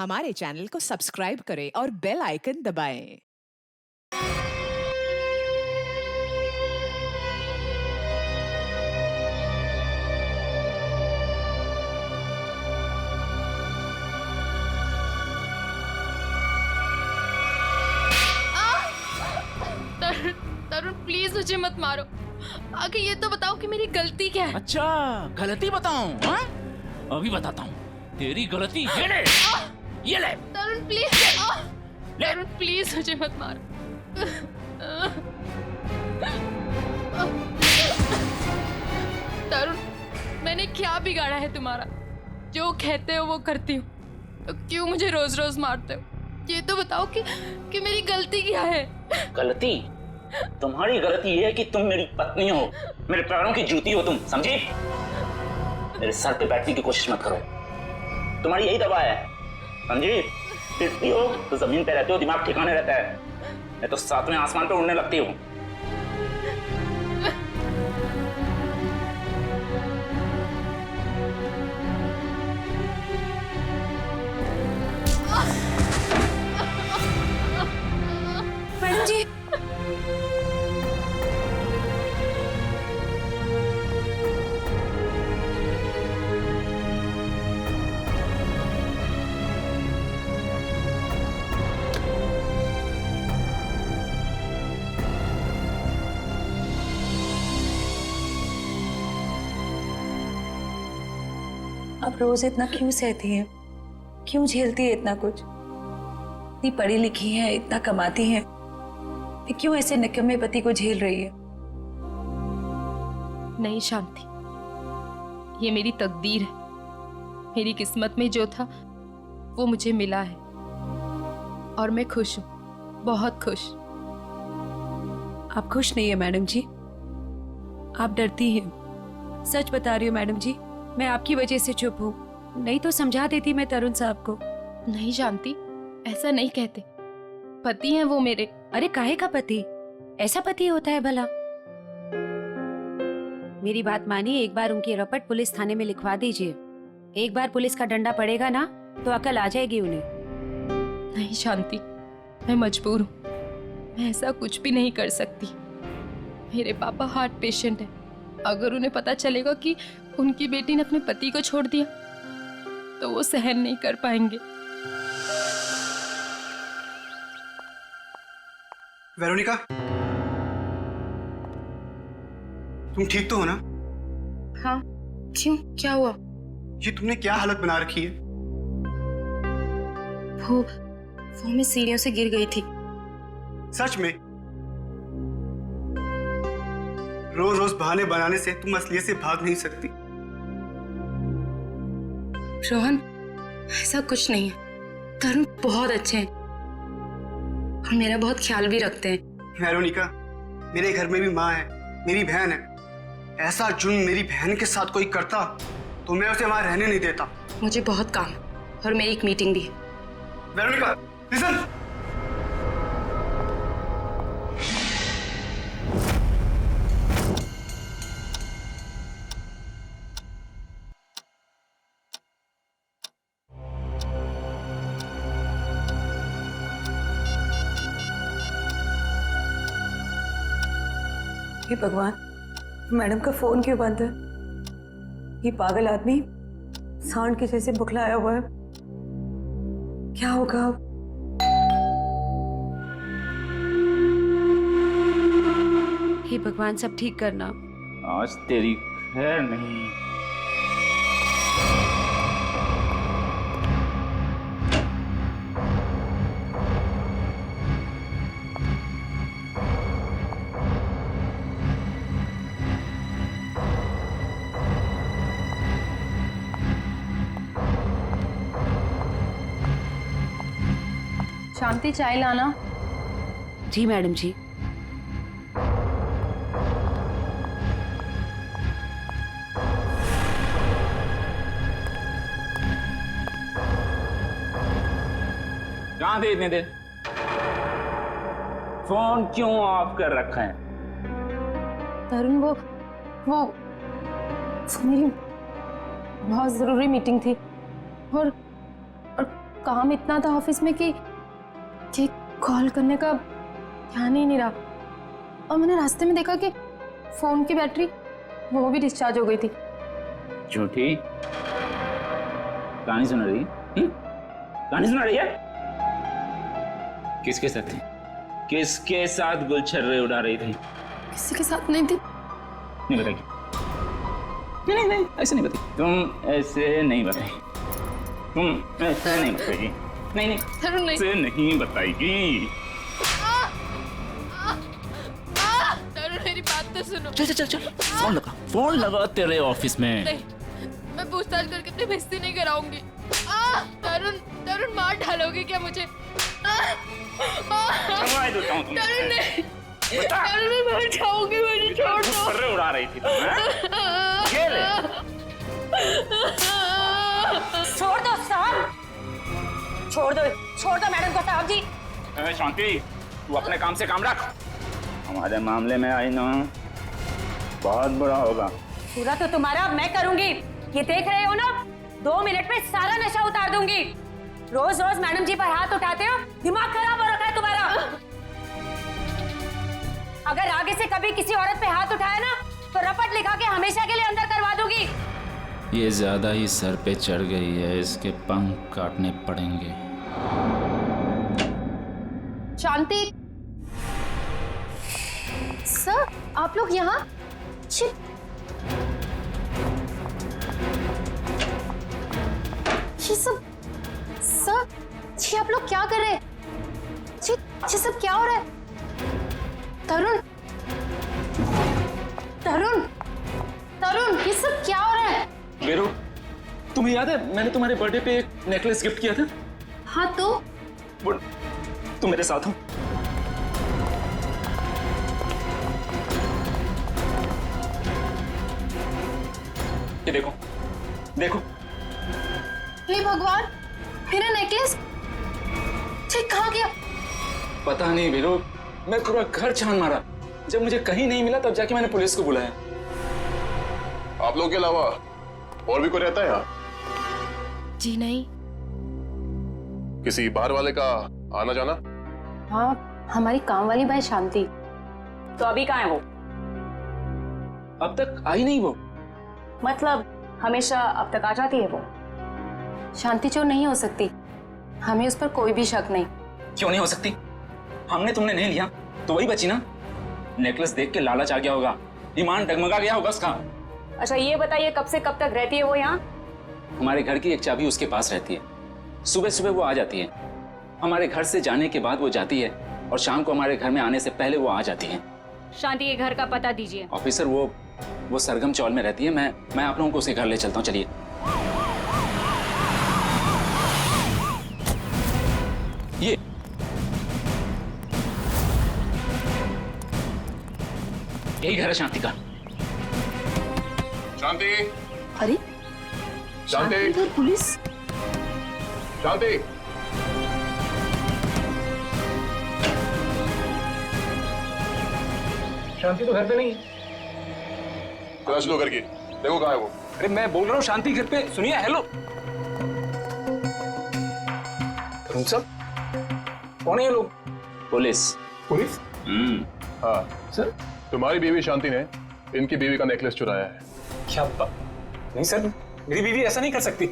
हमारे चैनल को सब्सक्राइब करें और बेल आइकन दबाएं। तरुण तरुण प्लीज मुझे मत मारो। आगे ये तो बताओ कि मेरी गलती क्या है। अच्छा, गलती बताऊं? हाँ? अभी बताता हूँ। तेरी गलती ये ले, ये ले। तरुण प्लीज, तरुण प्लीज मुझे मत मारो। तरुण, मैंने क्या बिगाड़ा है तुम्हारा? जो कहते हो वो करती हूँ, तो क्यों मुझे रोज रोज मारते हो? ये तो बताओ कि मेरी गलती क्या है? गलती? तुम्हारी गलती ये है कि तुम मेरी पत्नी हो, मेरे पैरों की जूती हो तुम, समझी? मेरे सर पे बैठने की कोशिश मत करो, तुम्हारी यही दवा है, समझी? फिरती हो तो जमीन पे रहते हो, दिमाग ठिकाने रहता है, मैं तो सातवें आसमान पे उड़ने लगती हूँ। मैडम जी, अब रोज इतना क्यों सहती है, क्यों झेलती है इतना कुछ? इतनी पढ़ी लिखी है, इतना कमाती है, फिर क्यों ऐसे निकम्मे पति को झेल रही है? नहीं शांति, ये मेरी तकदीर है। मेरी किस्मत में जो था वो मुझे मिला है और मैं खुश हूँ, बहुत खुश। आप खुश नहीं है मैडम जी, आप डरती हैं। सच बता रही हूँ मैडम जी, मैं आपकी वजह से चुप हूँ, नहीं तो समझा देती मैं तरुण साहब को। नहीं शांति, ऐसा नहीं कहते, पति हैं वो मेरे। अरे काहे का पति? ऐसा पति होता है भला? मेरी बात मानिए, एक बार उनकी रपट पुलिस थाने में लिखवा दीजिए। एक बार पुलिस का डंडा पड़ेगा ना तो अकल आ जाएगी उन्हें। नहीं शांति, मैं मजबूर हूँ, मैं ऐसा कुछ भी नहीं कर सकती। मेरे पापा हार्ट पेशेंट है, अगर उन्हें पता चलेगा कि उनकी बेटी ने अपने पति को छोड़ दिया तो वो सहन नहीं कर पाएंगे। वेरोनिका, तुम ठीक तो हो ना? हाँ, क्यों, क्या हुआ? ये तुमने क्या हालत बना रखी है? वो मैं सीढ़ियों से गिर गई थी। सच में? रोज रोज बहाने बनाने से तुम असलियत से भाग नहीं सकती। रोहन, ऐसा कुछ नहीं है, तरुण बहुत अच्छे हैं और मेरा बहुत ख्याल भी रखते हैं। वेरोनिका, मेरे घर में भी माँ है, मेरी बहन है। ऐसा जुल्म मेरी बहन के साथ कोई करता तो मैं उसे वहां रहने नहीं देता। मुझे बहुत काम है और मेरी एक मीटिंग भी है। Veronica, listen. हे भगवान, मैडम का फोन क्यों बंद है? ये पागल आदमी सांड के जैसे बुखलाया हुआ है, क्या होगा अब? हे भगवान, सब ठीक करना। आज तेरी खैर नहीं। शांति, चाय लाना। जी मैडम जी। कहाँ थे इतने देर? फोन क्यों ऑफ कर रखा है? तरुण, वो मेरी बहुत जरूरी मीटिंग थी और काम इतना था ऑफिस में कि कॉल करने का ध्यान ही नहीं रहा। और मैंने रास्ते में देखा कि फोन की बैटरी वो भी डिस्चार्ज हो गई थी। झूठी कहानी सुना रही? कहानी सुना रही है? किसके साथ थी? किसके साथ गुलछर्रे उड़ा रही थी? किसी के साथ नहीं थी। नहीं बताएगी? नहीं ऐसे नहीं बताई। तुम ऐसे नहीं बताई। तुम ऐसे नहीं बताएगी। नहीं तरुण नहीं। ऐसे नहीं बताएगी। तरुण मेरी बात तो सुनो। चल फोन लगा तेरे ऑफिस में। नहीं, मैं पूछताछ करके अपनी बेइज्जती नहीं कराऊंगी। तरुण मार डालोगे क्या मुझे? तरुण नहीं, तरुण मैं मर जाऊंगी, मुझे छोड़ दो। गुलछर्रे उड़ा रही थी तुम, हैं? ये ले। छोड़ दो साहब, छोड़ दो मैडम को साहब जी। शांति, तू अपने काम से काम रख। हमारे मामले में आई ना बहुत बुरा होगा। पूरा तो तुम्हारा मैं करूंगी, ये देख रहे हो ना। 2 मिनट में सारा नशा उतार दूंगी। रोज रोज मैडम जी पर हाथ उठाते हो, दिमाग खराब हो रखा है तुम्हारा। अगर आगे से कभी किसी औरत पे हाथ उठाया ना तो रपट लिखा के हमेशा के लिए अंदर करवा दूंगी। ये ज्यादा ही सर पे चढ़ गई है, इसके पंख काटने पड़ेंगे। शांति सर, आप लोग यहाँ? ये सब सर, ये आप लोग क्या कर रहे हैं? ये सब क्या हो रहा है? तरुण ये सब क्या हो रहा है? वीरू, तुम्हें याद है मैंने तुम्हारे बर्थडे पे एक नेकलेस गिफ्ट किया था? हाँ तो वो तुम मेरे साथ हो। ये देखो देखो। हे भगवान, मेरा नेकलेस कहाँ गया? पता नहीं वीरू, मैं पूरा घर छान मारा। जब मुझे कहीं नहीं मिला तब जाके मैंने पुलिस को बुलाया। आप लोगों के अलावा और भी कोई रहता है यहाँ? जी नहीं। किसी बाहर वाले का आना जाना? हाँ, हमारी काम वाली बाई शांति। तो अभी कहाँ है वो? अब तक आई नहीं वो। मतलब हमेशा अब तक आ जाती है वो? शांति चोर नहीं हो सकती, हमें उस पर कोई भी शक नहीं। क्यों नहीं हो सकती? हमने तुमने नहीं लिया तो वही बची ना। नेकलेस देख के लालच आ गया होगा, ईमान डगमगा गया होगा उसका। अच्छा ये बताइए, कब से कब तक रहती है वो यहाँ? हमारे घर की एक चाबी उसके पास रहती है। सुबह सुबह वो आ जाती है, हमारे घर से जाने के बाद वो जाती है, और शाम को हमारे घर में आने से पहले वो आ जाती है। शांति के घर का पता दीजिए। ऑफिसर वो सरगम चौल में रहती है। मैं आप लोगों को उसके घर ले चलता हूँ, चलिए। यही घर है शांति का। शांति, अरे शांति, पुलिस। शांति, शांति तो घर पे नहीं। तलाश लो घर की, देखो कहाँ है वो। अरे मैं बोल रहा हूँ शांति घर पे। सुनिए, हेलो। तरुण साहब, कौन है ये लोग? पुलिस। पुलिस? हाँ सर, तुम्हारी बीवी शांति ने इनकी बीवी का नेकलेस चुराया है। क्या बात? नहीं सर, मेरी बीवी ऐसा नहीं कर सकती।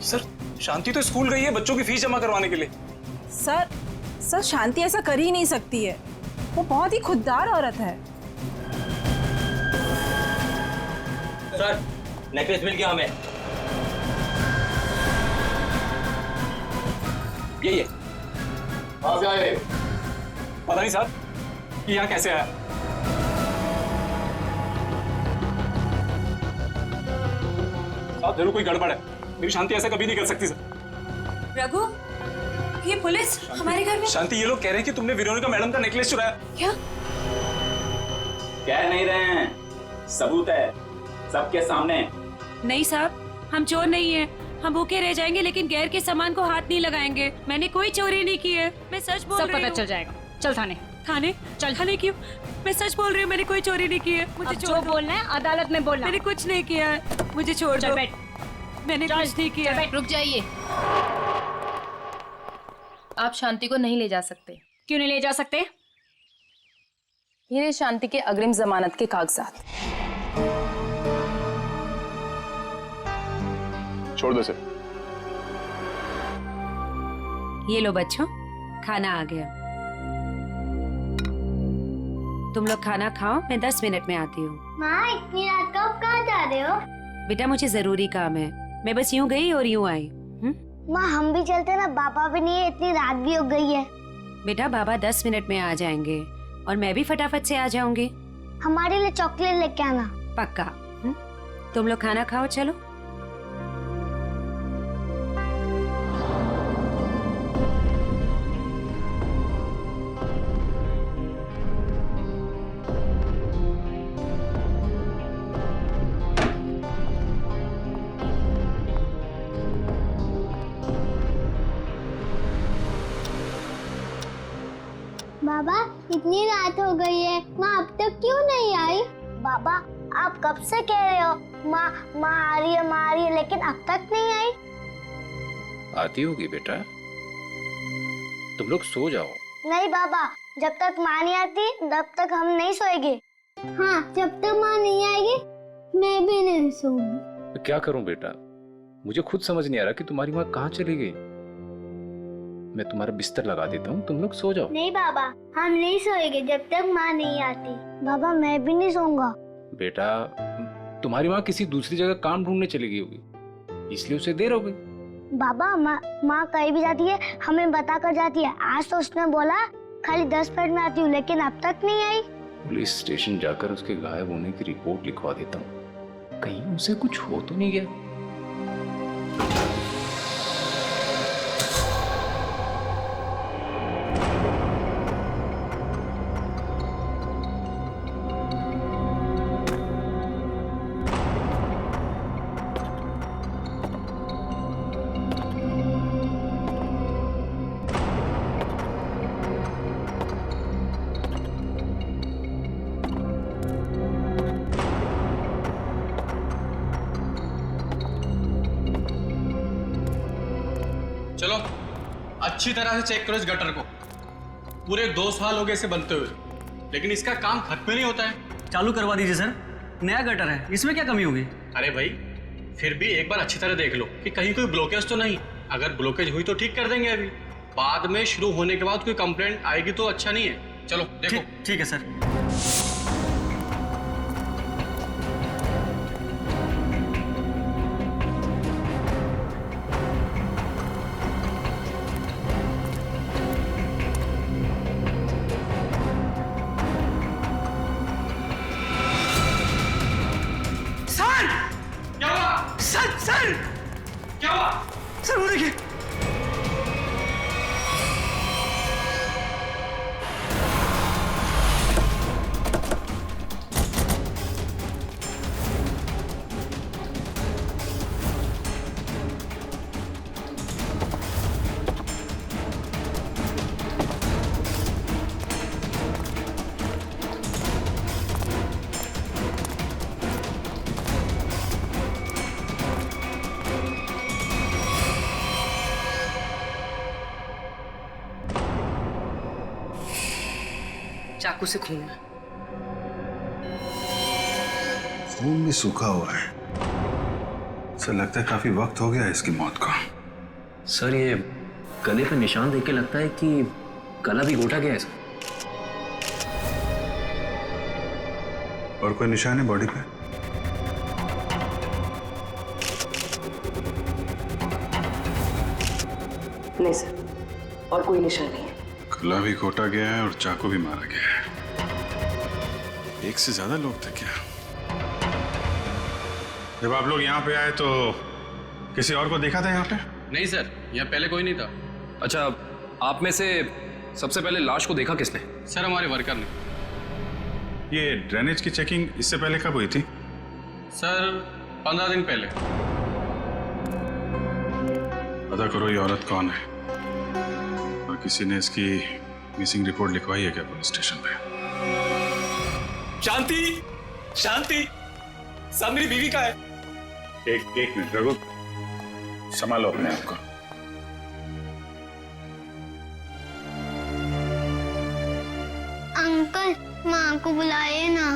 सर, शांति तो स्कूल गई है बच्चों की फीस जमा करवाने के लिए। सर शांति ऐसा कर ही नहीं सकती है, वो बहुत ही खुददार औरत है। सर, नेकलेस मिल गया हमें। ये कहाँ से आए? पता नहीं साहब कि यहाँ कैसे आया। साहब जरूर कोई गड़बड़ है, मेरी शांति ऐसा कभी नहीं कर सकती सर। रघु, ये पुलिस हमारे घर में? शांति, ये लोग कह रहे हैं कि तुमने वेरोनिका मैडम का नेकलेस चुराया। क्या? कह नहीं रहे हैं, सबूत है सबके सामने। नहीं साहब, हम चोर नहीं है। हम भूखे रह जाएंगे लेकिन गैर के सामान को हाथ नहीं लगाएंगे। मैंने कोई चोरी नहीं की है, मैं सच बोल रही हूँ। सब पता चल जाएगा, चल थाने। थाने चल। थाने क्यों? मैं सच बोल रही हूँ, मैंने कोई चोरी नहीं की है। मुझे जो बोलना है अदालत में बोलना। मैंने कुछ नहीं किया है, मुझे छोड़ दो। बैठ। मैंने कुछ नहीं किया। रुक जाइए, आप शांति को नहीं ले जा सकते। क्यों नहीं ले जा सकते? ये रहे शांति के अग्रिम जमानत के कागजात। छोड़ दो इसे। ये लो बच्चों, खाना आ गया। तुम लोग खाना खाओ, मैं 10 मिनट में आती हूँ। माँ इतनी रात को कहाँ जा रहे हो? बेटा मुझे जरूरी काम है, मैं बस यूं गई और यूं आई। माँ हम भी चलते ना, पापा भी नहीं है, इतनी रात भी हो गई है। बेटा बाबा 10 मिनट में आ जाएंगे और मैं भी फटाफट से आ जाऊंगी। हमारे लिए चॉकलेट लेके आना। पक्का। तुम लोग खाना खाओ, चलो। बाबा इतनी रात हो गई है, माँ अब तक क्यों नहीं आई? बाबा आप कब से कह रहे हो माँ माँ आ रही है, लेकिन अब तक नहीं आई। आती होगी बेटा, तुम लोग सो जाओ। नहीं बाबा, जब तक माँ नहीं आती तब तक हम नहीं सोएंगे। हाँ, जब तक माँ नहीं आएगी मैं भी नहीं सोऊंगी। तो क्या करूं बेटा, मुझे खुद समझ नहीं आ रहा कि तुम्हारी माँ कहाँ चली गई। मैं तुम्हारा बिस्तर लगा देता हूँ, तुम लोग सो जाओ। नहीं बाबा, हम नहीं सोएंगे जब तक माँ नहीं आती। बाबा मैं भी नहीं सोऊंगा। बेटा तुम्हारी माँ किसी दूसरी जगह काम ढूंढने चली गई होगी, इसलिए उसे देर हो गई। बाबा माँ कहीं भी जाती है हमें बता कर जाती है। आज तो उसने बोला खाली 10 मिनट में आती हूँ, लेकिन अब तक नहीं आई। पुलिस स्टेशन जाकर उसके गायब होने की रिपोर्ट लिखवा देता हूँ, कहीं उसे कुछ हो तो नहीं गया। चलो अच्छी तरह से चेक करो इस गटर को। पूरे 2 साल हो गए इसे बनते हुए, लेकिन इसका काम खत्म नहीं होता है। चालू करवा दीजिए सर, नया गटर है, इसमें क्या कमी होगी? अरे भाई फिर भी एक बार अच्छी तरह देख लो कि कहीं कोई ब्लॉकेज तो नहीं। अगर ब्लॉकेज हुई तो ठीक कर देंगे, अभी बाद में शुरू होने के बाद कोई कंप्लेंट आएगी तो अच्छा नहीं है। चलो देखो। ठीक है सर। क्या हुआ? सर क्या हुआ? सर वो देखिए। चाकू से खून है। खून भी सूखा हुआ है। सर लगता है काफी वक्त हो गया है इसकी मौत को। सर ये गले पे निशान देख के लगता है कि गला भी घोटा गया है सर। और कोई निशान है बॉडी पे? नहीं सर, और कोई निशान नहीं है। गला भी घोटा गया है और चाकू भी मारा गया है। एक से ज्यादा लोग थे क्या? जब आप लोग यहाँ पे आए तो किसी और को देखा था यहाँ पे? नहीं सर, यहाँ पहले कोई नहीं था। अच्छा, आप में से सबसे पहले लाश को देखा किसने? सर हमारे वर्कर ने। ये ड्रेनेज की चेकिंग इससे पहले कब हुई थी? सर 15 दिन पहले। पता करो ये औरत कौन है और किसी ने इसकी मिसिंग रिपोर्ट लिखवाई है क्या पुलिस स्टेशन पे? शांति, शांति, सब मेरी बीवी का है। एक मिनट रघु, संभालो अपने आप को। अंकल माँ को बुलाइए ना।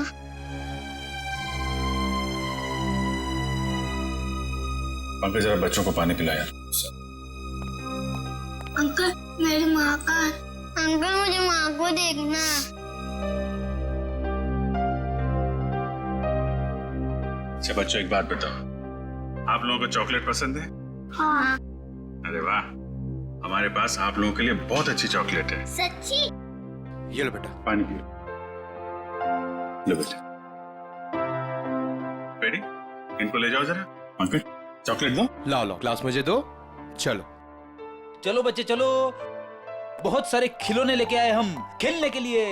पंकज जरा बच्चों को पानी पिलाया। अंकल मेरी माँ का, अंकल मुझे माँ को देखना। अच्छा बच्चों, एक बात बताओ, आप लोगों को चॉकलेट पसंद है? हाँ। अरे वाह, हमारे पास आप लोगों के लिए बहुत अच्छी चॉकलेट है। सच्ची? ये लो बेटा, पानी पियो। लो बेटा, रेडी? इनको ले जाओ जरा। पंकज चॉकलेट दो। लाओ ग्लास मुझे दो। चलो चलो बच्चे चलो, बहुत सारे खिलौने लेके आए हम खेलने के लिए।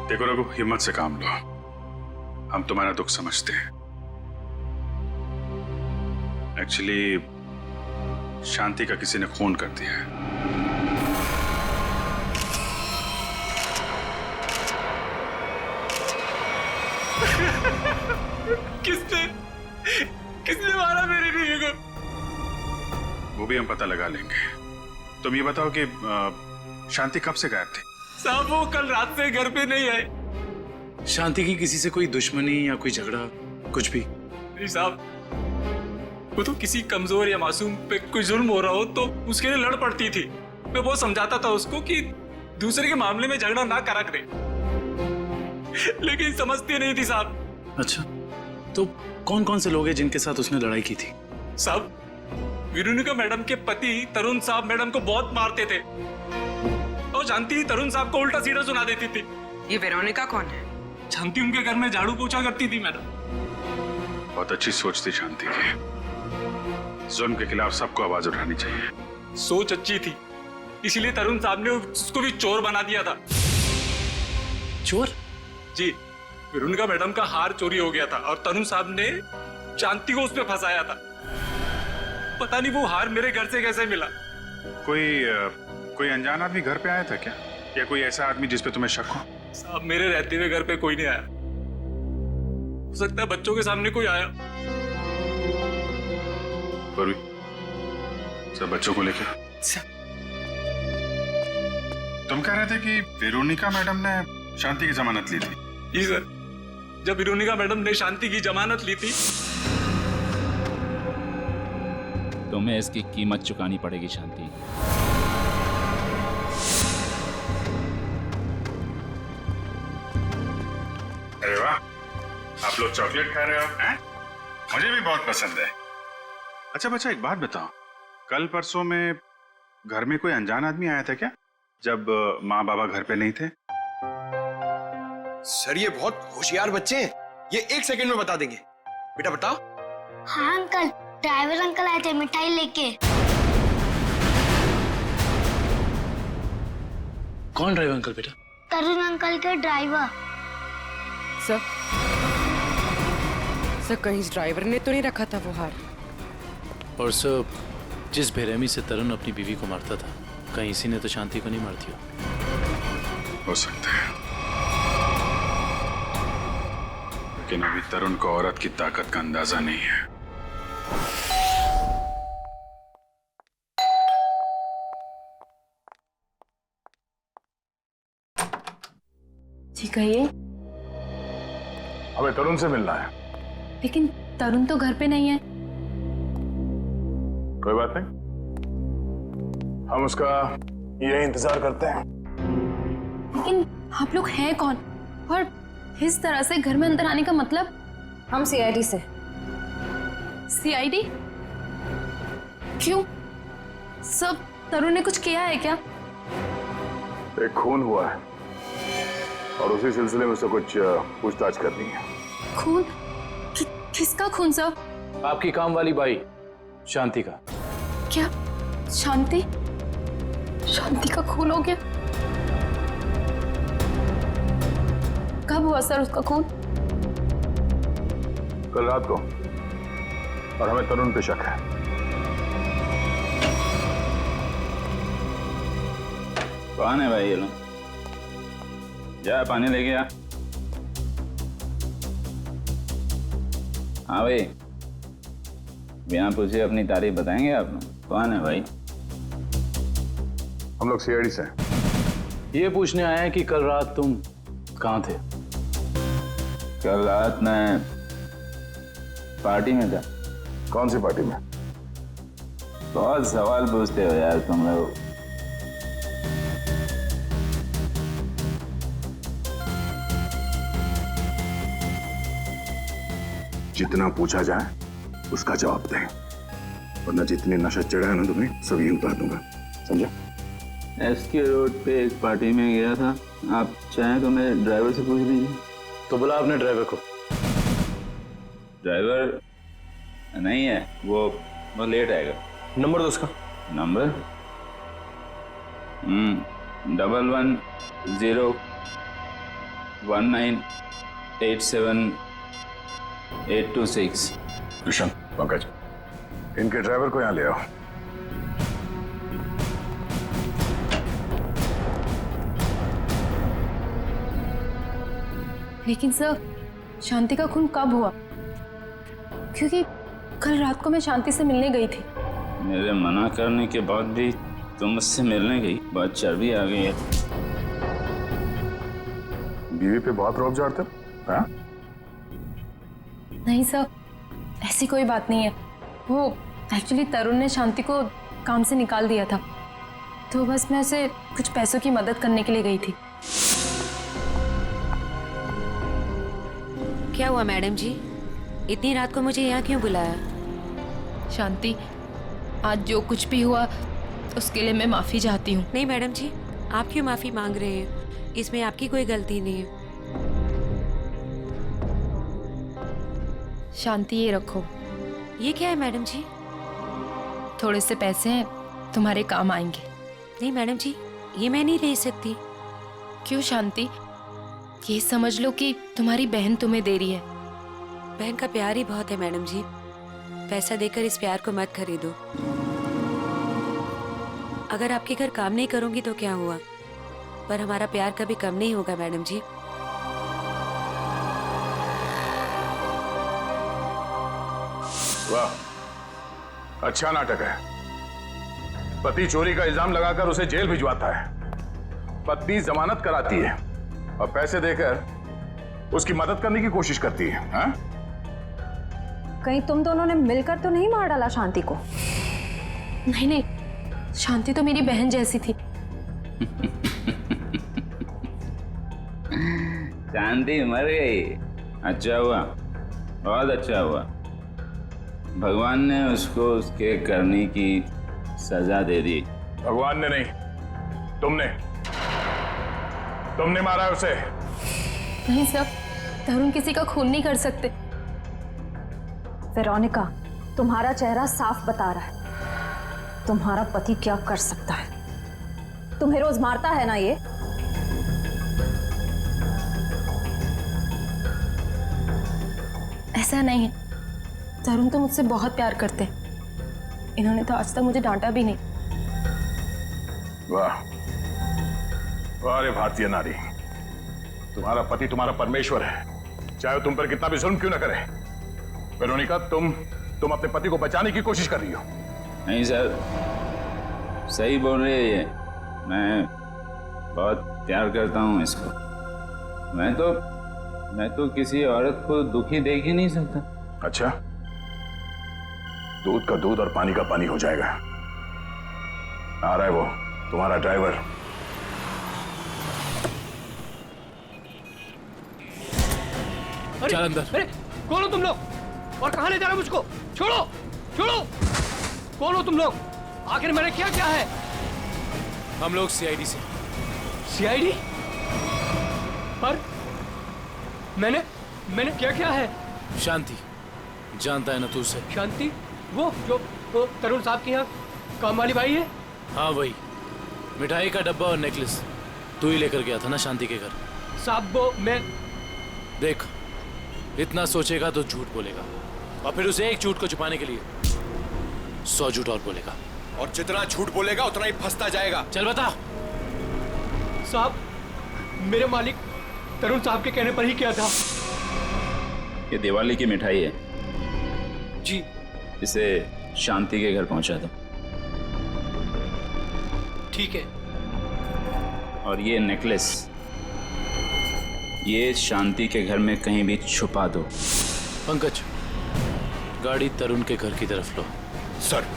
देखो रघु, हिम्मत से काम लो, हम तुम्हारा दुख समझते हैं। एक्चुअली शांति का किसी ने खून कर दिया है। किसने मारा मेरी बीवी को? वो भी हम पता लगा लेंगे। तुम ये बताओ कि शांति कब से गायब थी? साहब वो कल रात से घर पे नहीं आए। शांति की किसी से कोई दुश्मनी या कोई झगड़ा कुछ भी? नहीं साहब, वो तो किसी कमजोर या मासूम पे कोई जुल्म हो रहा हो तो उसके लिए लड़ पड़ती थी। मैं बहुत समझाता था उसको कि दूसरे के मामले में झगड़ा ना करा करे, लेकिन समझती नहीं थी साहब। अच्छा, तो कौन कौन से लोग हैं जिनके साथ उसने लड़ाई की थी? साहब, वेरोनिका मैडम के पति तरुण साहब मैडम को बहुत मारते थे और जानती तरुण साहब को उल्टा सीधा सुना देती थी। ये वेरोनिका कौन है? जानती उनके घर में झाड़ू पोछा करती थी मैडम। बहुत अच्छी सोच थी शांति की। जुल्म के खिलाफ सबको आवाज उठानी चाहिए। सोच अच्छी थी, इसीलिए तरुण साहब ने उसको भी चोर बना दिया था। चोर? जी, वेरोनिका मैडम का हार चोरी हो गया था और तरुण साहब ने शांति को उसमें फंसाया था। पता नहीं वो हार मेरे घर से कैसे मिला। कोई अनजान आदमी घर पे आया था क्या, या कोई ऐसा आदमी जिस पे तुम्हें शक हो? साहब, मेरे रहते हुए घर पे कोई नहीं आया। हो सकता है बच्चों के सामने कोई आया। सब बच्चों को लेकर तुम कह रहे थे कि वेरोनिका मैडम ने शांति की जमानत ली थी? जी सर, जब वेरोनिका मैडम ने शांति की जमानत ली थी। तुम्हें इसकी कीमत चुकानी पड़ेगी शांति। अरे वाह, आप लोग चॉकलेट खा रहे हो हैं? मुझे भी बहुत पसंद है। अच्छा बच्चा, एक बात बताओ, कल परसों में घर में कोई अनजान आदमी आया था क्या, जब माँ बाबा घर पे नहीं थे? सर ये बहुत होशियार बच्चे हैं, ये 1 सेकंड में बता देंगे। बेटा बताओ। हाँ अंकल, ड्राइवर अंकल आए थे मिठाई लेके। कौन ड्राइवर अंकल बेटा? तरुण अंकल के ड्राइवर। सर कहीं इस ड्राइवर ने तो नहीं रखा था वो हार? और सर, जिस बेरहमी से तरुण अपनी बीवी को मारता था, कहीं इसी ने तो शांति को नहीं मार दिया? हो सकता है, लेकिन अभी तरुण को औरत की ताकत का अंदाजा नहीं है। जी कहिए। हमें तरुण से मिलना है। लेकिन तरुण तो घर पे नहीं है। कोई बात नहीं, हम उसका यही इंतजार करते हैं। लेकिन आप लोग हैं कौन और इस तरह से घर में अंदर आने का मतलब? हम सीआईडी से। सीआईडी? क्यों? सब तरुण ने कुछ किया है क्या? एक खून हुआ है और उसी सिलसिले में उससे कुछ पूछताछ करनी है। खून? किसका खून सर? आपकी काम वाली बाई शांति का। क्या शांति? शांति का खून हो गया? कब हुआ सर उसका खून? कल रात को, और हमें तरुण पे शक है। कौन है भाई ये लोग? जा पानी लेके आ। हाँ भाई, बिना पूछे अपनी तारीफ बताएंगे आप लोग? कौन है भाई? हम लोग सीआईडी से हैं। ये पूछने आए हैं कि कल रात तुम कहाँ थे? कल रात मैं पार्टी में था। कौन सी पार्टी में? बहुत सवाल पूछते हो यार तुम लोग। जितना पूछा जाए उसका जवाब दें, वरना जितने नशा चढ़ा है ना तुम्हें सब यही उतार दूंगा, समझे? एसके रोड पे एक पार्टी में गया था। आप चाहें तो मेरे ड्राइवर से पूछ लीजिए। तो बुला अपने ड्राइवर को। ड्राइवर नहीं है, वो लेट आएगा। नंबर दो उसका। नंबर 1110198786। कृष्ण, पंकज, इनके ड्राइवर को यहाँ ले आओ। लेकिन सर, शांति का खून कब हुआ? क्योंकि कल रात को मैं शांति से मिलने गई थी। मेरे मना करने के बाद भी तुम मुझसे मिलने गई? बहुत चर्बी आ गई है। बीवी पे बहुत रौब झाड़ते हो, हाँ? नहीं सर, ऐसी कोई बात नहीं है। वो एक्चुअली तरुण ने शांति को काम से निकाल दिया था, तो बस मैं उसे कुछ पैसों की मदद करने के लिए गई थी। क्या हुआ मैडम जी, इतनी रात को मुझे यहाँ क्यों बुलाया? शांति, आज जो कुछ भी हुआ उसके लिए मैं माफी चाहती हूँ। नहीं मैडम जी, आप क्यों माफी मांग रहे हैं? इसमें आपकी कोई गलती नहीं है। शांति, ये रखो। ये क्या है मैडम जी? थोड़े से पैसे हैं, तुम्हारे काम आएंगे। नहीं मैडम जी, ये मैं नहीं ले सकती। क्यों शांति? ये समझ लो कि तुम्हारी बहन तुम्हें दे रही है। बहन का प्यार ही बहुत है मैडम जी, पैसा देकर इस प्यार को मत खरीदो। अगर आपके घर काम नहीं करूंगी तो क्या हुआ, पर हमारा प्यार कभी कम नहीं होगा मैडम जी। वाह, अच्छा नाटक है। पति चोरी का इल्जाम लगाकर उसे जेल भिजवाता है, पत्नी जमानत कराती है और पैसे देकर उसकी मदद करने की कोशिश करती है। हाँ? कहीं तुम दोनों ने मिलकर तो नहीं मार डाला शांति को? नहीं नहीं, शांति तो मेरी बहन जैसी थी। शांति मर गई, अच्छा हुआ, बहुत अच्छा हुआ। भगवान ने उसको उसके करने की सजा दे दी। भगवान ने नहीं, तुमने मारा है उसे। नहीं सर, तरुण किसी का खून नहीं कर सकते। वेरोनिका, तुम्हारा चेहरा साफ बता रहा है तुम्हारा पति क्या कर सकता है। तुम्हें रोज मारता है ना ये? ऐसा नहीं है, तरुण तो मुझसे बहुत प्यार करते हैं। इन्होंने तो आज तक मुझे डांटा भी नहीं। वाह वाह रे भारतीय नारी, तुम्हारा पति तुम्हारा परमेश्वर है, चाहे तुम पर कितना भी जुल्म क्यों न करे। वेरोनिका, तुम अपने पति को बचाने की कोशिश कर रही हो। नहीं सर, सही बोल रही है ये। मैं बहुत प्यार करता हूँ इसको। मैं तो किसी औरत को दुखी देख ही नहीं सकता। अच्छा, दूध का दूध और पानी का पानी हो जाएगा। आ रहा है वो तुम्हारा ड्राइवर। चल अंदर। अरे कौन हो तुम लोग और कहां ले जा रहे हो मुझको? छोड़ो छोड़ो, कौन हो तुम लोग? आखिर मैंने क्या क्या है? हम लोग सीआईडी से। सीआईडी? पर मैंने क्या क्या है? शांति, जानता है ना तू उसे? शांति? वो जो वो तरुण साहब के यहाँ काम वाली बाई है? हाँ वही, मिठाई का डब्बा और नेकलेस तू ही लेकर गया था ना शांति के घर। साहब वो मैं देख, इतना सोचेगा तो झूठ बोलेगा, और फिर उसे एक झूठ को छुपाने के लिए 100 झूठ और बोलेगा। और जितना झूठ बोलेगा उतना ही फंसता जाएगा। चल बता। साहब, मेरे मालिक तरुण साहब के कहने पर ही किया था। ये दिवाली की मिठाई है जी। इसे शांति के घर पहुंचा दो। ठीक है। और ये नेकलेस ये शांति के घर में कहीं भी छुपा दो। पंकज, गाड़ी तरुण के घर की तरफ लो। सर।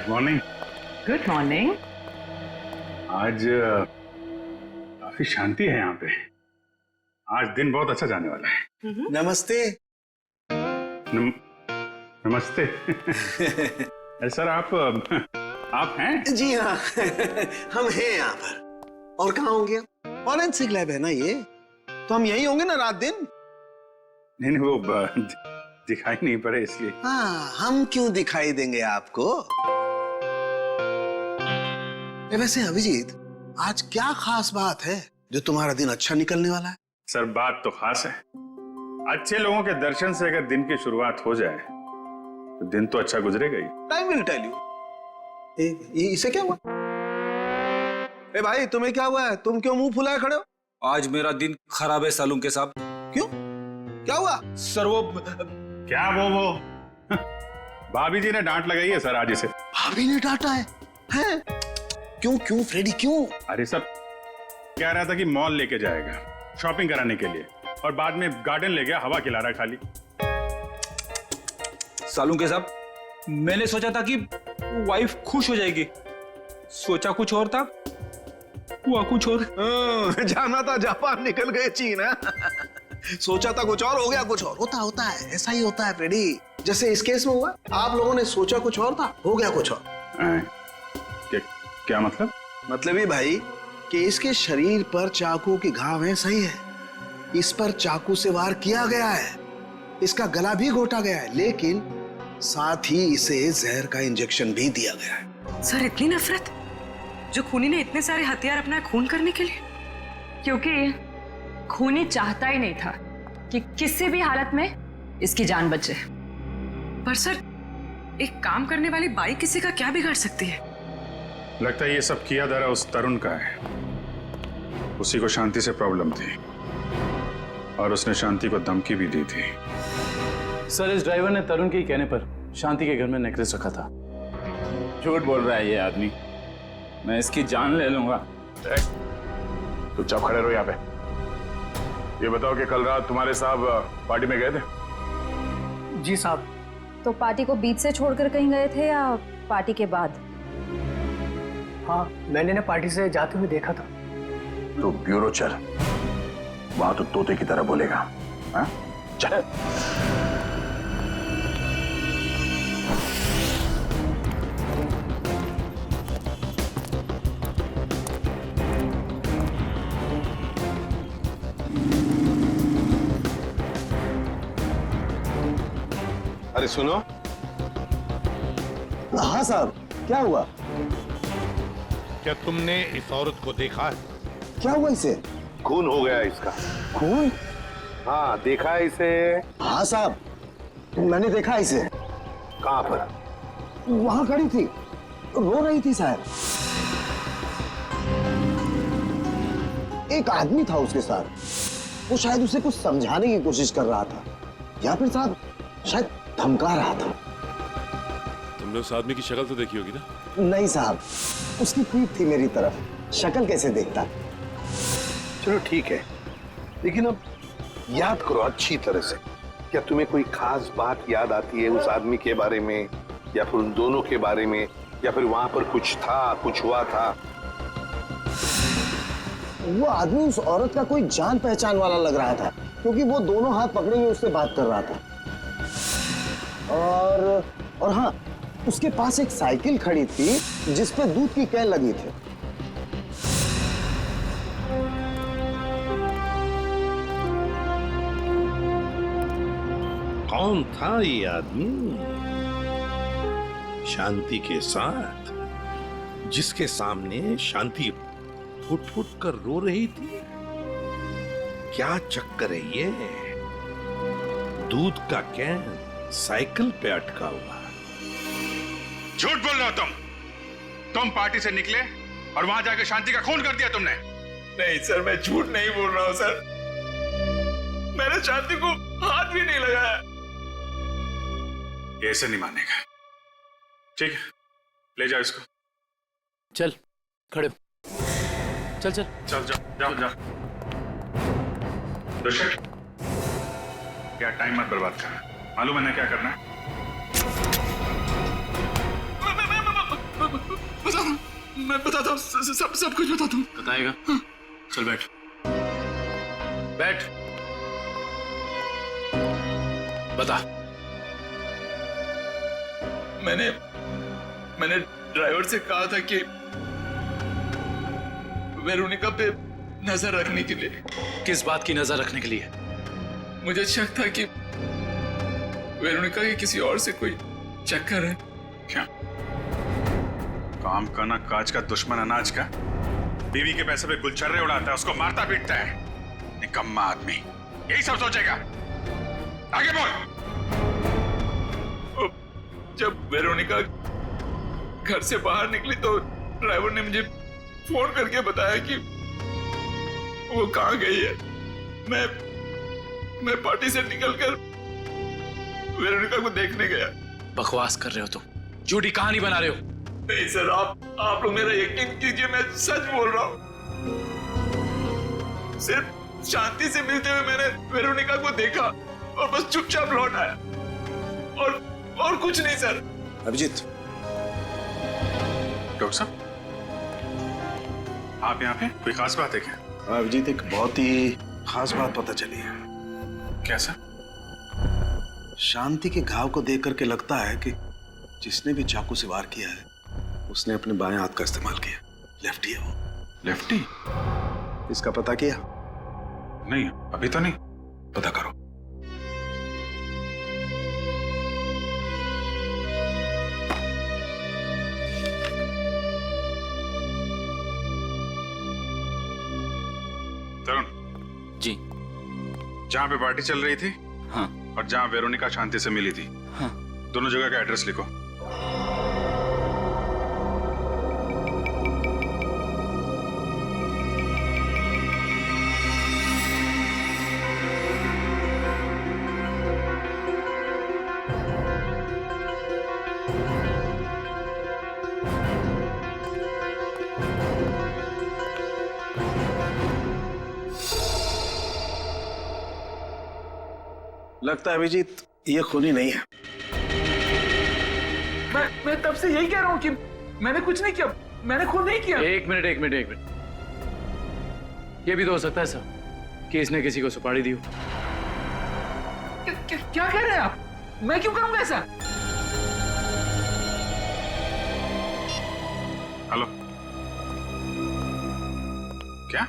मॉर्निंग। Good morning. आज काफी शांति है यहाँ पे। आज दिन बहुत अच्छा जाने वाला है। नमस्ते। नमस्ते। अरे सर आप हैं? जी हाँ। हम हैं यहाँ पर। और कहाँ होंगे? फॉरेंसिक लैब है ना ये, तो हम यही होंगे ना रात दिन। नहीं वो दिखाई नहीं पड़े इसलिए। हाँ, हम क्यों दिखाई देंगे आपको? वैसे अभिजीत, आज क्या खास बात है जो तुम्हारा दिन अच्छा निकलने वाला है? सर बात तो खास है। अच्छे लोगों के दर्शन से अगर दिन की शुरुआत हो जाए तो दिन तो अच्छा गुजरेगा ही। Time will tell you. इसे क्या हुआ? ए भाई, तुम्हें क्या हुआ है? तुम क्यों मुंह फुलाए खड़े हो? आज मेरा दिन खराब है सालून के साहब। क्यों? क्या हुआ? सर वो क्या वो भाभी जी ने डांट लगाई है सर आज इसे। भाभी ने डांटा है? हैं? क्यों फ्रेडी क्यों? अरे सब कह रहा था कि मॉल लेके जाएगा शॉपिंग कराने के लिए, और बाद में गार्डन ले गया, हवा खिला रहा खाली। सालून के साहब, मैंने सोचा था कि वाइफ खुश हो जाएगी, सोचा कुछ और था, हुआ कुछ और। जाना था जापान, निकल गए चीन। सोचा था कुछ और, हो गया कुछ और। होता है, ऐसा ही होता है फ्रेडी। जैसे इस केस में हुआ, आप लोगों ने सोचा कुछ और था, हो गया कुछ और। क्या मतलब? मतलब ये भाई कि इसके शरीर पर चाकू के घाव हैं, सही है। इस पर चाकू से वार किया गया है, इसका गला भी घोटा गया है, लेकिन साथ ही इसे जहर का इंजेक्शन भी दिया गया है। सर, इतनी नफरत जो खूनी ने इतने सारे हथियार अपना खून करने के लिए? क्योंकि खूनी चाहता ही नहीं था कि किसी भी हालत में इसकी जान बचे। पर सर, एक काम करने वाली बाई किसी का क्या बिगाड़ सकती है? लगता है ये सब किया धरा उस तरुण का है। उसी को शांति से प्रॉब्लम थी और उसने शांति को धमकी भी दी थी। सर, इस ड्राइवर ने तरुण के कहने पर शांति के घर में नेकलेस रखा था। झूठ बोल रहा है ये आदमी, मैं इसकी जान ले लूंगा। चुपचाप खड़े रहो यहाँ पे। ये बताओ कि कल रात तुम्हारे साहब पार्टी में गए थे? जी साहब। तो पार्टी को बीच से छोड़कर कहीं गए थे या पार्टी के बाद? हाँ, मैंने ना पार्टी से जाते हुए देखा था। तो ब्यूरो चल, वहां तो तोते की तरह बोलेगा। हाँ? चल। अरे सुनो। हाँ साहब, क्या हुआ? क्या तुमने इस औरत को देखा है? क्या हुआ इसे? खून हो गया इसका। खून? हाँ, देखा है इसे? हाँ साहब, मैंने देखा इसे। कहाँ पर? वहां खड़ी थी, रो रही थी शायद। एक आदमी था उसके साथ, वो शायद उसे कुछ समझाने की कोशिश कर रहा था, या फिर साहब शायद धमका रहा था। तुमने उस आदमी की शक्ल तो देखी होगी ना? नहीं साहब, उसकी पीठ थी मेरी तरफ, शक्ल कैसे देखता। चलो ठीक है, लेकिन अब याद करो अच्छी तरह से। क्या तुम्हें कोई खास बात याद आती है उस आदमी के बारे में, या फिर उन दोनों के बारे में, या फिर वहां पर कुछ था, कुछ हुआ था? वो आदमी उस औरत का कोई जान पहचान वाला लग रहा था, क्योंकि वो दोनों हाथ पकड़े हुए उससे बात कर रहा था। और हाँ, उसके पास एक साइकिल खड़ी थी जिस पे दूध की कैन लगी थी। कौन था ये आदमी शांति के साथ, जिसके सामने शांति फुट फुट कर रो रही थी? क्या चक्कर है ये? दूध का कैन साइकिल पे अटका हुआ। झूठ बोल रहे हो तुम पार्टी से निकले और वहां जाके शांति का खून कर दिया तुमने। नहीं सर, मैं झूठ नहीं बोल रहा हूं सर। मैंने शांति को हाथ भी नहीं लगाया। ये ऐसे नहीं मानेगा। ठीक है, ले जाओ इसको। चल खड़े हो। चल चल चल जाओ जाओ। ऋषभ, क्या टाइम मत बर्बाद करना, मालूम है ना क्या करना है? मैं बताता हूँ, सब कुछ बताता हूँ। बताएगा? चल बैठ बैठ, बता। मैंने ड्राइवर से कहा था कि वेरोनिका पे नजर रखने के लिए। किस बात की नजर रखने के लिए? मुझे शक था कि वेरोनिका के किसी और से कोई चक्कर है। क्या काम का ना काज का दुश्मन अनाज का, बीवी के पैसे पे गुलछर्रे उड़ाता है, उसको मारता पीटता है। निकम्मा आदमी, यही सब सोचेगा। आगे बोल। जब वेरोनिका घर से बाहर निकली तो ड्राइवर ने मुझे फोन करके बताया कि वो कहाँ गई है। मैं पार्टी से निकलकर वेरोनिका को देखने गया। बकवास कर रहे हो तुम, झूठी कहानी बना रहे हो। नहीं सर, आप लोग मेरा यकीन कीजिए, मैं सच बोल रहा हूँ। सिर्फ शांति से मिलते हुए मैंने वेरोनिका को देखा और बस चुपचाप लौट आया, और कुछ नहीं सर। अभिजीत, डॉक्टर साहब, आप यहाँ पे कोई खास बात है क्या? अभिजीत, एक बहुत ही खास बात पता चली है। कैसा? शांति के घाव को देख करके लगता है कि जिसने भी चाकू से वार किया है उसने अपने बाएं हाथ का इस्तेमाल किया। लेफ्टी है वो। लेफ्टी? इसका पता किया? नहीं, अभी तो नहीं। पता करो। तरुण जी। जहां पे पार्टी चल रही थी, हाँ, और जहां वेरोनिका शांति से मिली थी, हाँ, दोनों जगह का एड्रेस लिखो। लगता है अभिजीत ये खूनी नहीं है। मैं तब से यही कह रहा हूँ कि मैंने कुछ नहीं किया, मैंने खून नहीं किया। एक मिनट। ये भी तो हो सकता है सर कि इसने किसी को सुपारी दी हो। क्या कह रहे हैं आप? मैं क्यों करूंगा ऐसा? हेलो, क्या?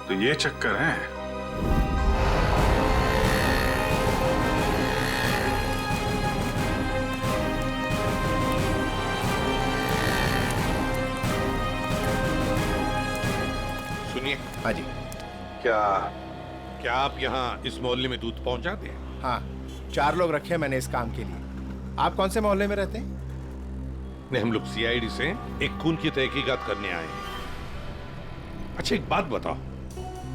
तो ये चक्कर है। सुनिए। हाँ जी। क्या आप यहाँ इस मोहल्ले में दूध पहुंचाते हैं? हाँ, 4 लोग रखे हैं मैंने इस काम के लिए। आप कौन से मोहल्ले में रहते हैं? नहीं, हम लोग सीआईडी से एक खून की तहकीकात करने आए हैं। अच्छा, एक बात बताओ,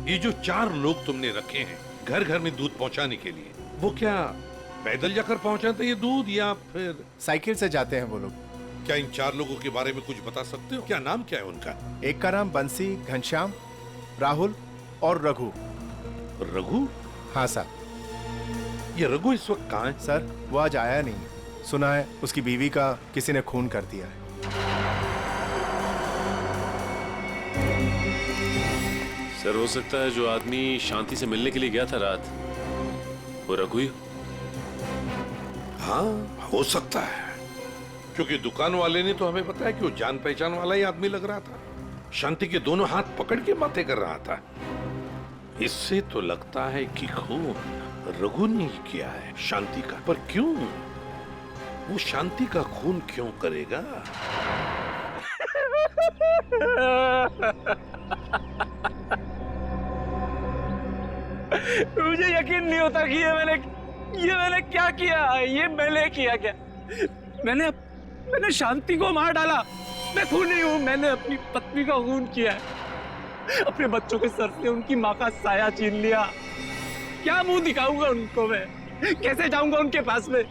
ये जो 4 लोग तुमने रखे हैं घर घर में दूध पहुंचाने के लिए, वो क्या पैदल जाकर पहुंचाते ये दूध या फिर साइकिल से जाते हैं वो लोग? क्या इन 4 लोगों के बारे में कुछ बता सकते हो? क्या नाम क्या है उनका? एक का नाम बंसी, घनश्याम, राहुल और रघु। रघु? हाँ सर। ये रघु इस वक्त कहाँ है? सर, वो आज आया नहीं। सुना है उसकी बीवी का किसी ने खून कर दिया है। सर, हो सकता है जो आदमी शांति से मिलने के लिए गया था रात, वो रघु ही। हाँ, हो सकता है, क्योंकि दुकान वाले ने तो हमें बताया कि वो जान पहचान वाला ही आदमी लग रहा था। शांति के दोनों हाथ पकड़ के बातें कर रहा था। इससे तो लगता है कि खून रघु ने ही किया है शांति का, पर क्यों? वो शांति का खून क्यों करेगा? मुझे यकीन नहीं होता कि ये मैंने क्या किया। ये मैंने किया क्या? मैंने शांति को मार डाला। मैं खूनी हूं। मैंने अपनी पत्नी का खून किया है। अपने बच्चों के सर से उनकी माँ का साया छीन लिया। क्या मुंह दिखाऊंगा उनको मैं? कैसे जाऊंगा उनके पास में?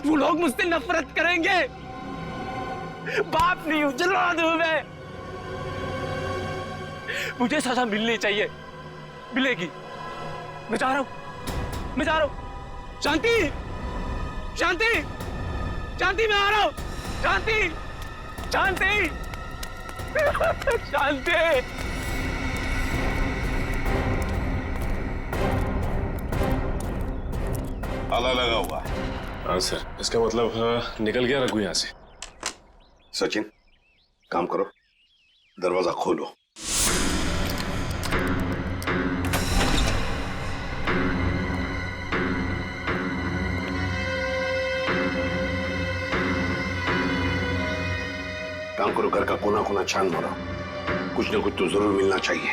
वो लोग मुझसे नफरत करेंगे। बाप नहीं हूं, जल्लाद हूं मैं। मुझे सजा मिलनी चाहिए, मिलेगी। मैं जा रहा हूं। शांति, शांति, शांति, मैं आ रहा हूं। शांति, शांति, शांति। ताला लगा हुआ है। हाँ सर, इसका मतलब निकल गया रघु यहाँ से। सचिन, काम करो, दरवाजा खोलो। काम करो, घर का कोना कोना छान मारो। कुछ न कुछ तो जरूर मिलना चाहिए।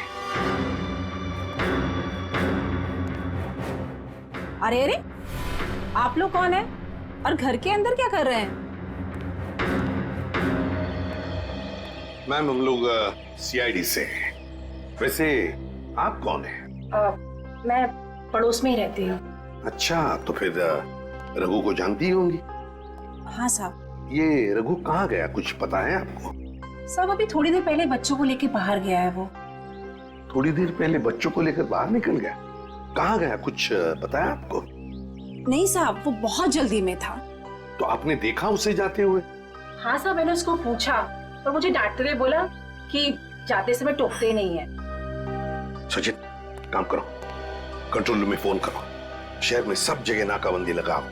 अरे अरे, आप लोग कौन है और घर के अंदर क्या कर रहे हैं? मैम, हम लोग सीआईडी से हैं। वैसे आप कौन हैं? मैं पड़ोस में ही रहती हूँ। अच्छा, तो फिर रघु को जानती होंगी। हाँ साहब। ये रघु कहाँ गया, कुछ पता है आपको? साहब, अभी थोड़ी देर पहले बच्चों को लेके बाहर गया है वो। थोड़ी देर पहले बच्चों को लेकर बाहर निकल गया? कहाँ गया, कुछ पता है आपको? नहीं साहब, वो बहुत जल्दी में था। तो आपने देखा उसे जाते हुए? हाँ साहब, मैंने उसको पूछा और मुझे डांटते हुए बोला कि जाते समय टोकते नहीं है। सचिन, काम करो, कंट्रोल रूम में फोन करो। शहर में सब जगह नाकाबंदी लगाओ।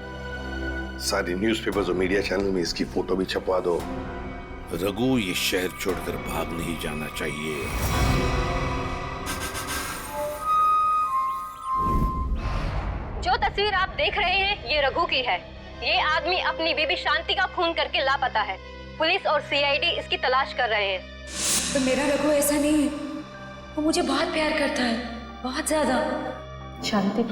सारे न्यूज़पेपर्स और मीडिया चैनल में इसकी फोटो भी छपवा दो। रघु ये शहर छोड़कर भाग नहीं जाना चाहिए। जो तस्वीर आप देख रहे हैं ये रघु की है। ये आदमी अपनी बीबी शांति का खून करके लापता है। पुलिस और सीआईडी इसकी तलाश कर रहे हैं। तो मेरा रघु ऐसा नहीं है, वो मुझे बहुत प्यार करता है, बहुत ज्यादा। शांति,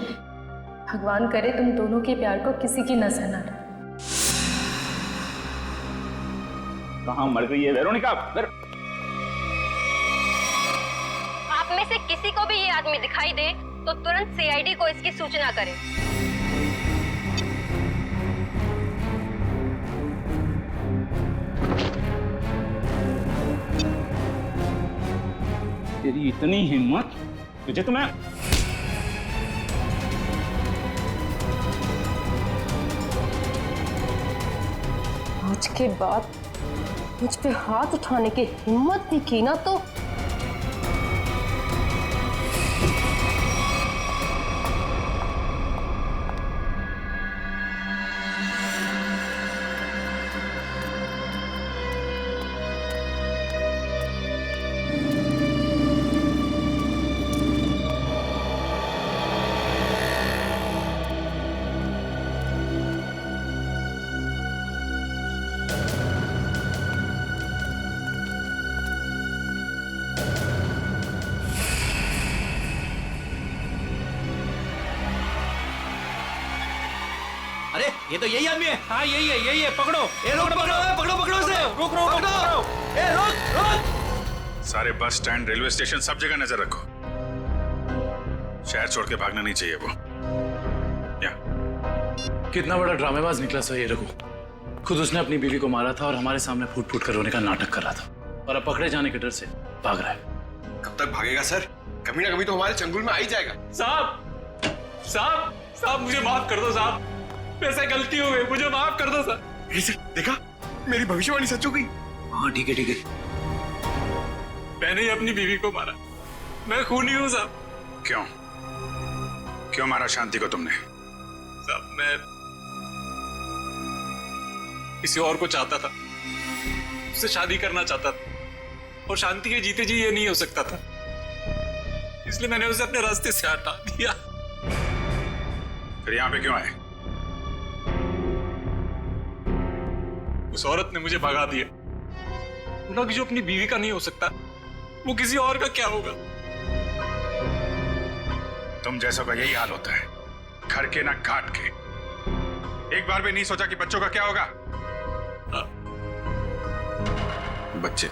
भगवान करे तुम दोनों के प्यार को किसी की नजर न लगे। कहाँ मर गई है वेरोनिका? आप में से किसी को भी ये आदमी दिखाई दे तो तुरंत सीआईडी को इसकी सूचना करें। तेरी इतनी हिम्मत, तुझे तो मैं आज के बाद मुझ पे हाथ उठाने की हिम्मत भी की ना तो अरे ये तो यही आदमी है। हाँ यही है। पकड़ो, ए रोक, पकड़ो इसे। रोक, ए रोक। सारे बस स्टैंड, रेलवे स्टेशन, सब जगह नजर रखो। शहर छोड़ के भागना नहीं चाहिए वो। कितना बड़ा ड्रामेबाज निकला सर ये रघु। खुद उसने अपनी बीवी को मारा था और हमारे सामने फूट फूट कर रोने का नाटक कर रहा था, और अब पकड़े जाने के डर से भाग रहा है। कब तक भागेगा सर? कभी ना कभी तो हमारे चंगुल में आ ही जाएगा। साहब मुझे माफ कर दो साहब। ऐसे गलती हो गई, मुझे माफ कर दो सर। देखा, मेरी भविष्यवाणी सच हो गई। हाँ ठीक है। मैंने ही अपनी बीवी को मारा। मैं खूनी हूँ साहब। क्यों मारा शांति को तुमने? साहब मैं किसी और को चाहता था, उससे शादी करना चाहता था, और शांति के जीते जी ये नहीं हो सकता था। इसलिए मैंने उसे अपने रास्ते से हटा दिया। फिर यहाँ पे क्यों आए? उस औरत ने मुझे भगा दिया। बोला कि जो अपनी बीवी का नहीं हो सकता वो किसी और का क्या होगा। तुम जैसों का यही हाल होता है, घर के ना घाट के। एक बार भी नहीं सोचा कि बच्चों का क्या होगा? बच्चे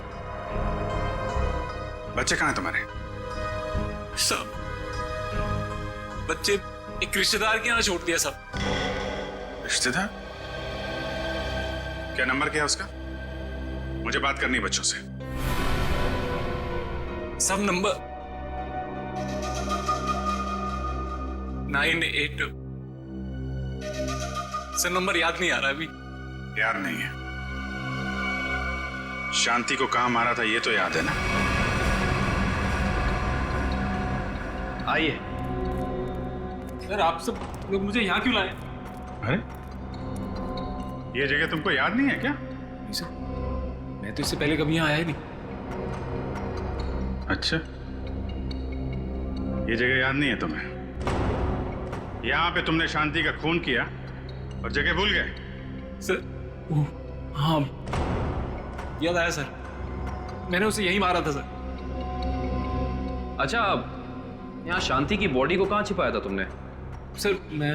बच्चे कहाँ हैं तुम्हारे? सब बच्चे एक रिश्तेदार के यहाँ छोड़ दिया। सब रिश्तेदार? क्या नंबर क्या है उसका? मुझे बात करनी है बच्चों से। सब नंबर 98। सर नंबर याद नहीं आ रहा अभी। याद नहीं है? शांति को कहाँ मारा था ये तो याद है ना? आइए। सर आप सब लोग मुझे यहाँ क्यों लाए? अरे ये जगह तुमको याद नहीं है क्या? नहीं सर, मैं तो इससे पहले कभी यहाँ आया ही नहीं। अच्छा, ये जगह याद नहीं है तुम्हें? यहाँ पे तुमने शांति का खून किया और जगह भूल गए? सर हाँ याद आया सर, मैंने उसे यही मारा था सर। अच्छा, यहाँ शांति की बॉडी को कहाँ छिपाया था तुमने? सर मैं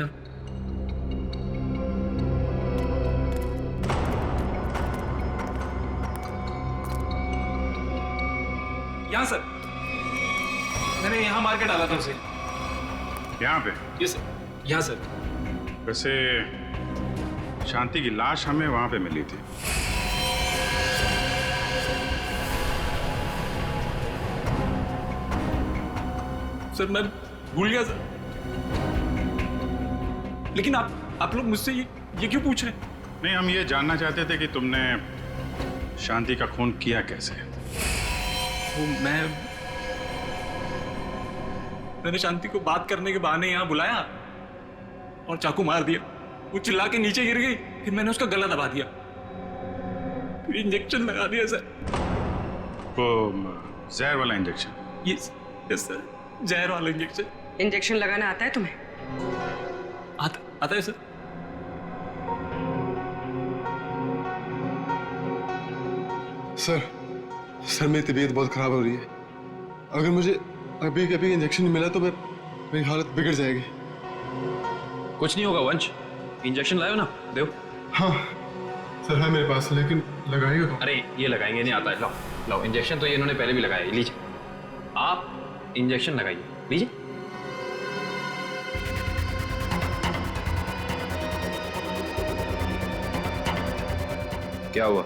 यहाँ सर, मैंने यहाँ मार के डाला था उसे। यहाँ पे? ये सर, यहाँ सर। वैसे शांति की लाश हमें वहां पे मिली थी। सर मैं भूल गया सर, लेकिन आप लोग मुझसे ये क्यों पूछ रहे हैं? नहीं, हम ये जानना चाहते थे कि तुमने शांति का खून किया कैसे? वो मैंने शांति को बात करने के बहाने यहाँ बुलाया और चाकू मार दिया। वो चिल्ला के नीचे गिर गई, फिर मैंने उसका गला दबा दिया, फिर इंजेक्शन लगा दिया सर। वो जहर वाला इंजेक्शन? यस सर, जहर वाला इंजेक्शन। इंजेक्शन लगाना आता है तुम्हें? आता है सर। सर मेरी तबीयत बहुत खराब हो रही है। अगर मुझे अभी कभी इंजेक्शन नहीं मिला तो मेरी हालत बिगड़ जाएगी। कुछ नहीं होगा वंश, इंजेक्शन लाओ ना, देव। हाँ सर है मेरे पास, लेकिन लगाएगा कौन? अरे ये लगाएंगे नहीं आता है। लाओ लाओ, इंजेक्शन तो ये इन्होंने पहले भी लगाया है, लीजिए आप इंजेक्शन लगाइए, लीजिए। क्या हुआ,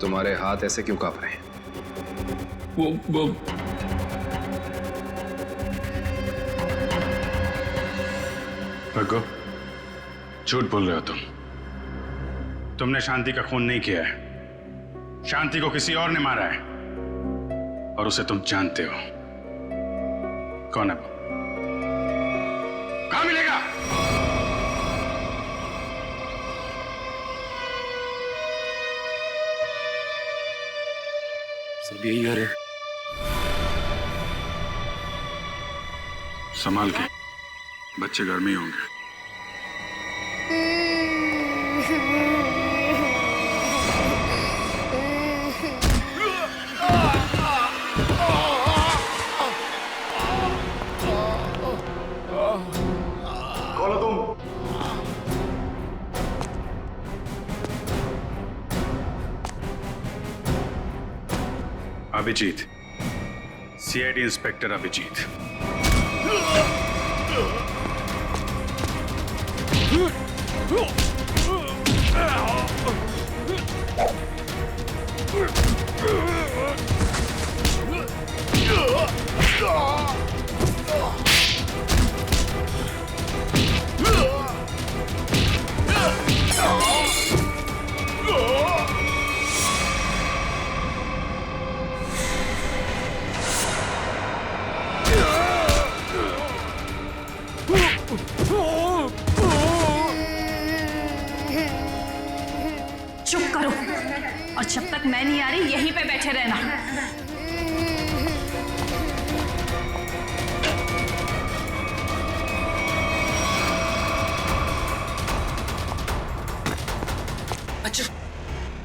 तुम्हारे हाथ ऐसे क्यों कांप रहे हैं? वो भगो, झूठ बोल रहे हो तुम। तुमने शांति का खून नहीं किया है, शांति को किसी और ने मारा है, और उसे तुम जानते हो। कौन है वो? कहां मिलेगा? सब यही घर है। संभाल के, बच्चे घर में ही होंगे। कौन हो तुम? Abhijeet, CID inspector Abhijeet. चुप करो, और जब तक मैं नहीं आ रही यहीं पे बैठे रहना।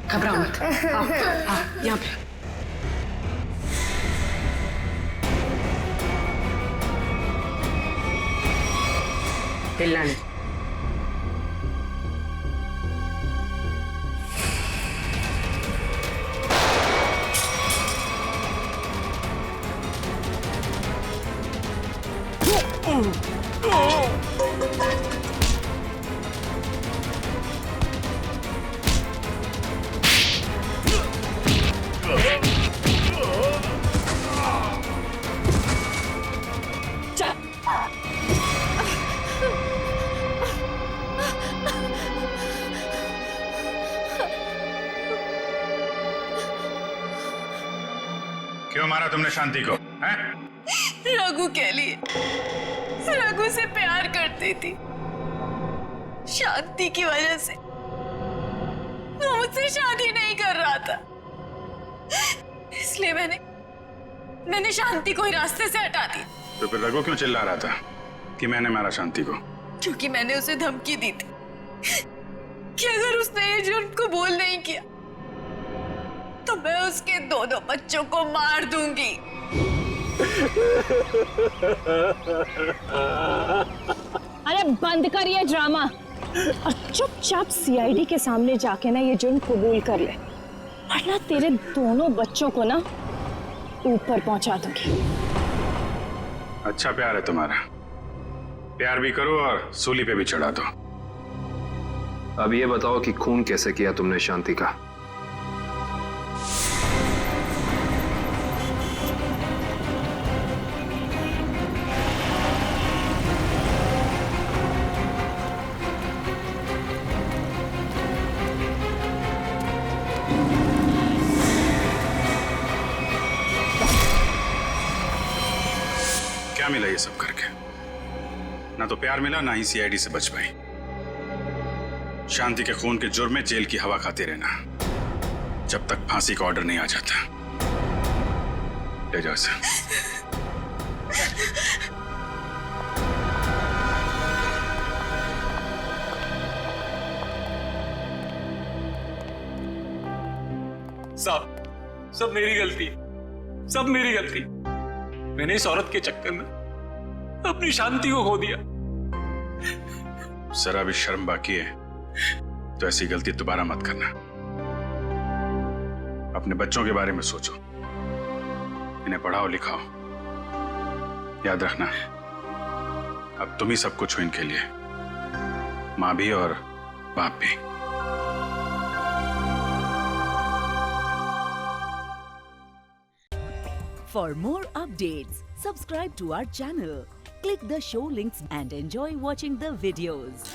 घबराओ मत। यहाँ पे। हिलना नहीं। क्यों मारा तुमने शांति को? हैं? रघु के लिए। रघु से प्यार करती थी, शांति की वजह से वो मुझसे शादी नहीं कर रहा था, इसलिए मैंने शांति को ही रास्ते से हटा दी। तो फिर रघु क्यों चिल्ला रहा था कि मैंने मारा शांति को? क्योंकि मैंने उसे धमकी दी थी कि अगर उसने ये जुर्म को बोल नहीं किया तो मैं उसके दोनों बच्चों को मार दूंगी। अरे बंद कर ये ड्रामा और चुपचाप सीआईडी के सामने जाके ना ये जुर्म कबूल कर ले, वरना तेरे दोनों बच्चों को ना ऊपर पहुंचा दूंगी। अच्छा प्यार है तुम्हारा, प्यार भी करो और सूली पे भी चढ़ा दो। अब ये बताओ कि खून कैसे किया तुमने शांति का? क्या मिला ये सब करके? ना तो प्यार मिला, ना ही सीआईडी से बच पाई। शांति के खून के जुर्म में जेल की हवा खाते रहना जब तक फांसी का ऑर्डर नहीं आ जाता। ले जाओ इसे। सब मेरी गलती, सब मेरी गलती। मैंने इस औरत के चक्कर में अपनी शांति को खो दिया। जरा भी शर्म बाकी है तो ऐसी गलती दोबारा मत करना। अपने बच्चों के बारे में सोचो, इन्हें पढ़ाओ लिखाओ। याद रखना, अब तुम ही सब कुछ हो इनके लिए, माँ भी और बाप भी। For more updates, subscribe to our channel, click the show links and enjoy watching the videos.